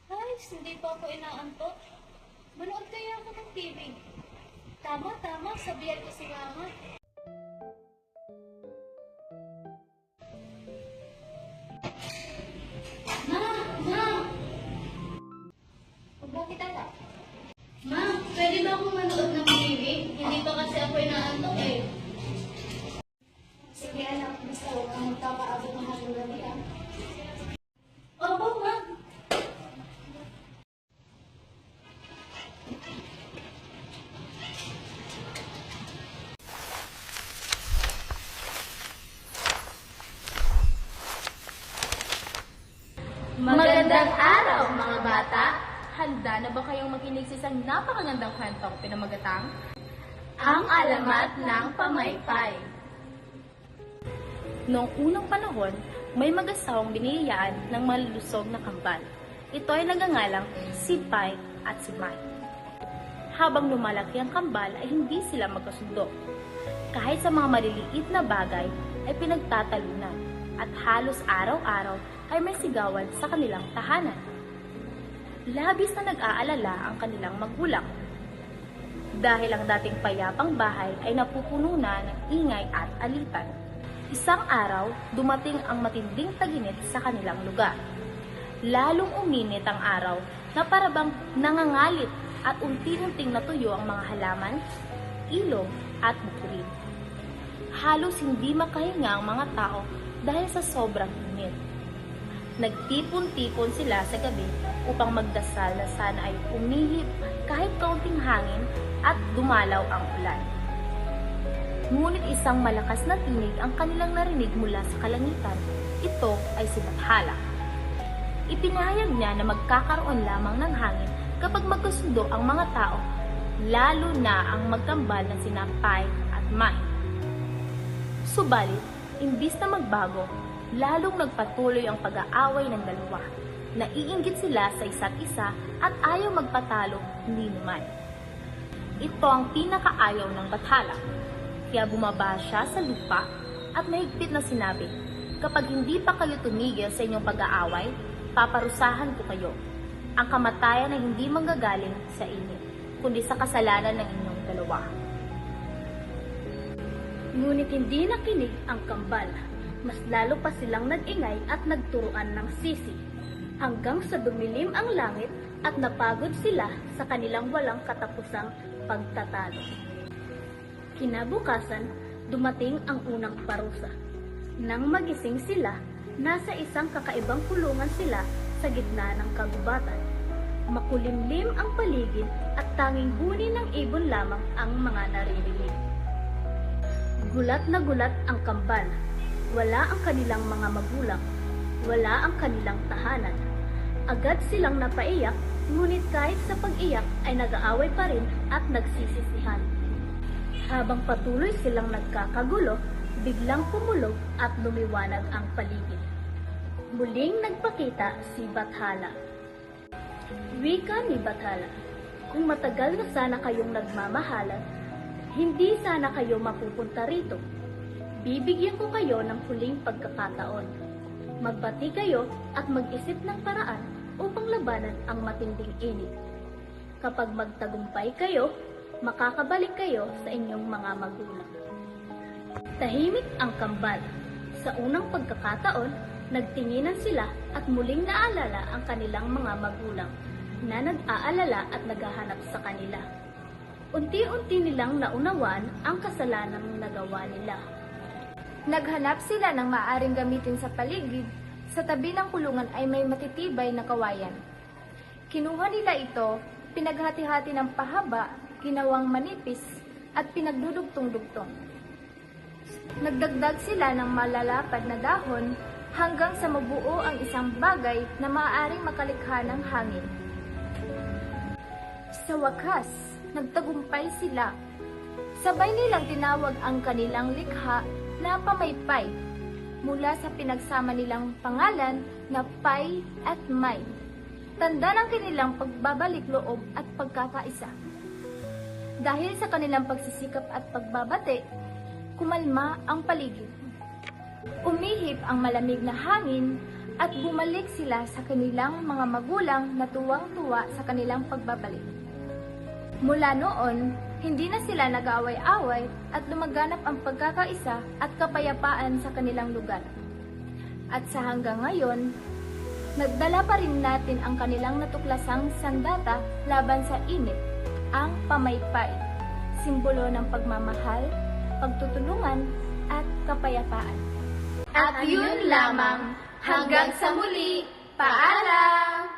Ay, hindi pa ako inaantok. Manood kaya ako ng TV. Tama, sabihan ko si Mama. Ma! Bakit anak? Ma, pwede ba akong manood ng TV? Hindi pa kasi ako inaantok eh. Sige anak, basta huwag kang magkakaabot ng hanggang gabi ah. Opo, ma. Magandang araw, mga bata! Handa na ba kayong makinig sa isang napakagandang kwentong pinamagatang? Ang Alamat ng Pamaypay. Noong unang panahon, may mag-asawang biniyayaan ng malulusog na kambal. Ito ay nagangalang si Pai at si Mai. Habang lumalaki ang kambal ay hindi sila magkasundo. Kahit sa mga maliliit na bagay ay pinagtatalunan at halos araw-araw ay may sigawan sa kanilang tahanan. Labis na nag-aalala ang kanilang magulang. Dahil ang dating payapang bahay ay napupuno na ng ingay at alitan. Isang araw, dumating ang matinding taginit sa kanilang lugar. Lalong uminit ang araw na parabang nangangalit at unti-unting natuyo ang mga halaman, ilog at bukirin. Halos hindi makahinga ang mga tao dahil sa sobrang init. Nagtipon-tipon sila sa gabi upang magdasal na sana ay umihip kahit kaunting hangin at dumalaw ang ulan. Ngunit isang malakas na tinig ang kanilang narinig mula sa kalangitan. Ito ay si Bathala. Ipinahayag niya na magkakaroon lamang ng hangin kapag magkasundo ang mga tao, lalo na ang magkambal na sina Pai at Mai. Subalit, imbis na magbago, lalong nagpatuloy ang pag-aaway ng dalawa. Naiinggit sila sa isa't isa at ayaw magpatalo ni naman. Ito ang pinakaayaw ng Bathala. Kaya bumaba siya sa lupa at mahigpit na sinabi, "Kapag hindi pa kayo tumigil sa inyong pag-aaway, paparusahan ko kayo. Ang kamatayan ay hindi manggagaling sa inyo, kundi sa kasalanan ng inyong dalawa." Ngunit hindi nakinig ang kambal. Mas lalo pa silang nag-ingay at nagturuan ng sisi, hanggang sa dumilim ang langit at napagod sila sa kanilang walang katapusang pagtatalo. Kinabukasan, dumating ang unang parusa. Nang magising sila, nasa isang kakaibang kulungan sila sa gitna ng kagubatan. Makulimlim ang paligid at tanging huni ng ibon lamang ang mga naririnig. Gulat na gulat ang kambal. Wala ang kanilang mga magulang. Wala ang kanilang tahanan. Agad silang napaiyak, ngunit kahit sa pag-iyak ay nag-aaway pa rin at nagsisisihan. Habang patuloy silang nagkakagulo, biglang pumulog at lumiwanag ang paligid. Muling nagpakita si Bathala. Wika ni Bathala, "Kung matagal na sana kayong nagmamahalan, hindi sana kayo mapupunta rito. Bibigyan ko kayo ng huling pagkakataon. Magbati kayo at mag-isip ng paraan upang labanan ang matinding init. Kapag magtagumpay kayo, makakabalik kayo sa inyong mga magulang." Tahimik ang kambal. Sa unang pagkakataon, nagtinginan sila at muling naalala ang kanilang mga magulang na nag-aalala at naghahanap sa kanila. Unti-unti nilang naunawaan ang kasalanang nagawa nila. Naghanap sila ng maaaring gamitin sa paligid. Sa tabi ng kulungan ay may matitibay na kawayan. Kinuha nila ito, pinaghati-hati ng pahaba, ginawang manipis, at pinagdudugtong-dugtong. Nagdagdag sila ng malalapad na dahon hanggang sa mabuo ang isang bagay na maaaring makalikha ng hangin. Sa wakas, nagtagumpay sila. Sabay nilang tinawag ang kanilang likha na Pamaypay mula sa pinagsama nilang pangalan na Pai at Mai. Tanda ng kanilang pagbabalik loob at pagkakaisa. Dahil sa kanilang pagsisikap at pagbabate, kumalma ang paligid. Umihip ang malamig na hangin at bumalik sila sa kanilang mga magulang na tuwang-tuwa sa kanilang pagbabalik. Mula noon, hindi na sila nag-aaway-away at lumaganap ang pagkakaisa at kapayapaan sa kanilang lugar. At sa hanggang ngayon, nagdala pa rin natin ang kanilang natuklasang sandata laban sa init, ang pamaypay, simbolo ng pagmamahal, pagtutulungan at kapayapaan. At yun lamang, hanggang sa muli, paalam!